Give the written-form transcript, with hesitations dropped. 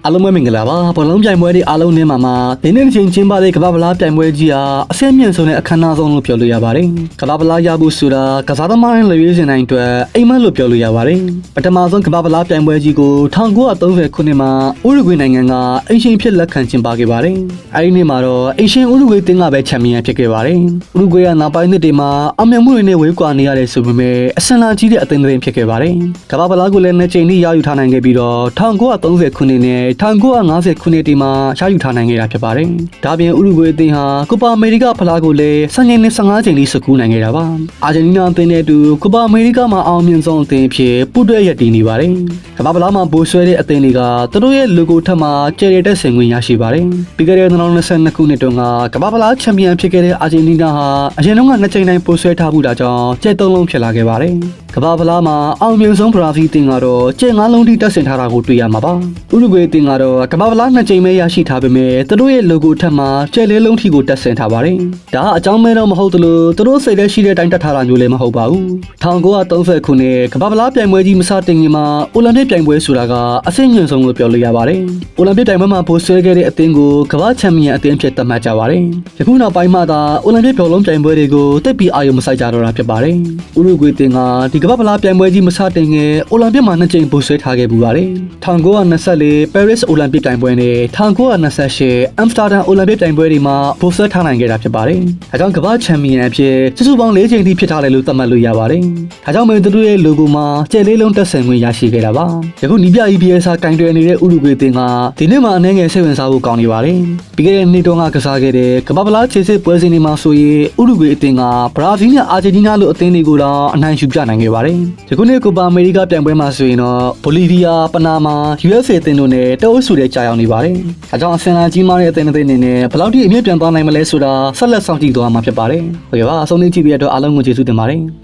အားလုံးပဲမင်္ဂလာပါဘောလုံးပြိုင်ပွဲတွေအားလုံးနဲ့မှာဒီနေ့တစ်ချိန်ချင်းပါတဲ့ကမ္ဘာဗလားပြိုင်ပွဲကြီးဟာအဆင့်မြင့်ဆုံးတဲ့အခမ်းအနားဆုံးလို့ပြောလို့ရပါတယ်ကမ္ဘာဗလားရဖို့ဆိုတာကစားသမားတွေလူရွေးစင်တိုင်းအတွက်အိမ်မက်လို့ပြောလို့ရပါတယ်ပထမဆုံးကမ္ဘာဗလားပြိုင်ပွဲကြီးကို1930ခုနှစ်မှာဥရုဂွေနိုင်ငံကအင်ရှင်ဖြစ်လက်ခံကျင်းပခဲ့ပါတယ်အဲဒီနေ့မှာတော့အင်ရှင်ဥရုဂွေတင်းကပဲချန်ပီယံဖြစ်ခဲ့ပါတယ်ဥရုဂွေကနောက်ပိုင်းနှစ်တွေမှာအောင်မြင်မှုတွေနဲ့ဝေးကွာနေရတယ်ဆိုပေမဲ့အဆင့်လာကြီးတဲ့အသင်းတွေဖြစ်ခဲ့ပါတယ်ကမ္ဘာဗလားကိုလည်းနှစ်ချိန်ထိရယူထားနိုင်ခဲ့ပြီးတော့1930ခုနှစ်နဲ့1950ခုနှစ်တီမှာရယူထားနိုင်ခဲ့တာဖြစ်ပါတယ်။ဒါပြင်ဥရုဂွေအသင်းဟာကိုပါအမေရိကဖလားကိုလည်း15နှစ်15ချိန်ထိစကူးနိုင်ခဲ့တာပါ။အာဂျင်တီးနားအသင်းနဲ့အတူကိုပါအမေရိကမှာအောင်မြင်ဆုံးအသင်းဖြစ်ပူးတွဲရည်တည်နေပါတယ်။ကမ္ဘာဗလားမှာဘိုးဆွဲတဲ့အသင်းတွေကသူတို့ရဲ့ logo ထက်မှာကျယ်ကျယ်တက်ဆင်ခွင့်ရရှိပါတယ်။ပြီးခဲ့တဲ့2022ခုနှစ်တုန်းကကမ္ဘာဗလားချန်ပီယံဖြစ်ခဲ့တဲ့အာဂျင်တီးနားဟာအရင်တုန်းက2ချိန်တိုင်းပိုးဆွဲထားမှုတာကြောင့်ကျဲ3လုံးဖြစ်လာခဲ့ပါတယ်။ကမ္ဘာဗလားမှာအောင်မြင်ဆုံးဘရာဇီးအသင်းကတော့ကျဲ5လုံးထိတက်ဆင်ထားတာကိုတွေ့ရမှာပါ။ဥရုဂွေအသင်းကတော့ကမ္ဘာဗလား2ချိန်ပဲရရှိထားပေမဲ့သူတို့ရဲ့ logo ထက်မှာကျဲ4လုံးထိကိုတက်ဆင်ထားပါတယ်။ဒါကအကြောင်းမဲတော့မဟုတ်သလိုသူတို့စိတ်ထဲရှိတဲ့အတိုင်းတက်ထားတာမျိုးလည်းမဟုတ်ပါဘူး။1930ခုနှစ်ကမ္ဘာဗလားပြိုင်ပွဲကြီးမစတင်ခင်မှာအိုလံပစ်ပြိုင်ပွဲဆိုတာကအဆင့်မြင့်ဆုံးလို့ပြောလို့ရပါတယ်။အိုလံပစ်ပြိုင်ပွဲမှာပိုဆွဲခဲ့တဲ့အသင်းကိုကမ္ဘာချန်ပီယံအသင်းဖြစ်သတ်မှတ်ကြပါတယ်။ယခုနောက်ပိုင်းမှာသာအိုလံပစ်ဘောလုံးပြိုင်ပွဲတွေကိုတက်ပြီးအာရုံမစိုက်ကြတော့တာဖြစ်ပါတယ်။ဥရုဂွေအသင်းကဒီကမ္ဘာဗလားပြိုင်ပွဲကြီးမစတင်ခင်အိုလံပစ်မှာ2ချိန်ပိုဆွဲထားခဲ့ပူပါတယ်။1924 Paris အိုလံပစ်ပြိုင်ပွဲနဲ့1928 Amsterdam အိုလံပစ်ပြိုင်ပွဲတွေမှာပိုဆွဲထားနိုင်ခဲ့တာဖြစ်ပါတယ်။ဒါကြောင့်ကမ္ဘာချန်ပီယံအဖြစ်စုစုပေါင်း4ချိန်ထိဖြစ်ထားတယ်လို့သတ်မှတ်လို့ရပါတယ်။ဒါကြောင့်မဲသူတို့ရဲ့ logo မှာကျဲလေးလုံးတက်ဆင်ခွင့်ရရှိခဲ့တာပါ။ယခုနီးပြ EPS ကင်တွယ်နေတဲ့ဥရုဂွေအသင်းကဒီနေ့မှာအနေငယ်စိတ်ဝင်စားဖို့ကောင်းနေပါတယ်။ပြီးခဲ့တဲ့နှစ်တုန်းကကစားခဲ့တဲ့ကမ္ဘာဗလားခြေစစ်ပွဲစဉ်တွေမှာဆိုရင်ဥရုဂွေအသင်းကဘရာဇီးနဲ့အာဂျင်တီးနားလိုအသင်းတွေကိုတော့အနိုင်ယူပြနိုင်ခဲ့ပါတယ်။ယခုနှစ်ကိုပါအမေရိကပြိုင်ပွဲမှာဆိုရင်တော့ဘိုလီဗီးယားပနာမာ USA အသင်းတို့နဲ့တအုပ်စုတွေကြာရောက်နေပါတယ်။ဒါကြောင့်အဆင်လာကြီးမားတဲ့အသင်းတွေအနေနဲ့ဘယ်လောက်ထိအမြင့်ပြန်သွားနိုင်မလဲဆိုတာဆက်လက်စောင့်ကြည့်သွားမှာဖြစ်ပါတယ်။ဟုတ်ကဲ့ပါအဆုံးထိကြည့်ပြီးတော့အားလုံးကိုကျေးဇူးတင်ပါတယ်။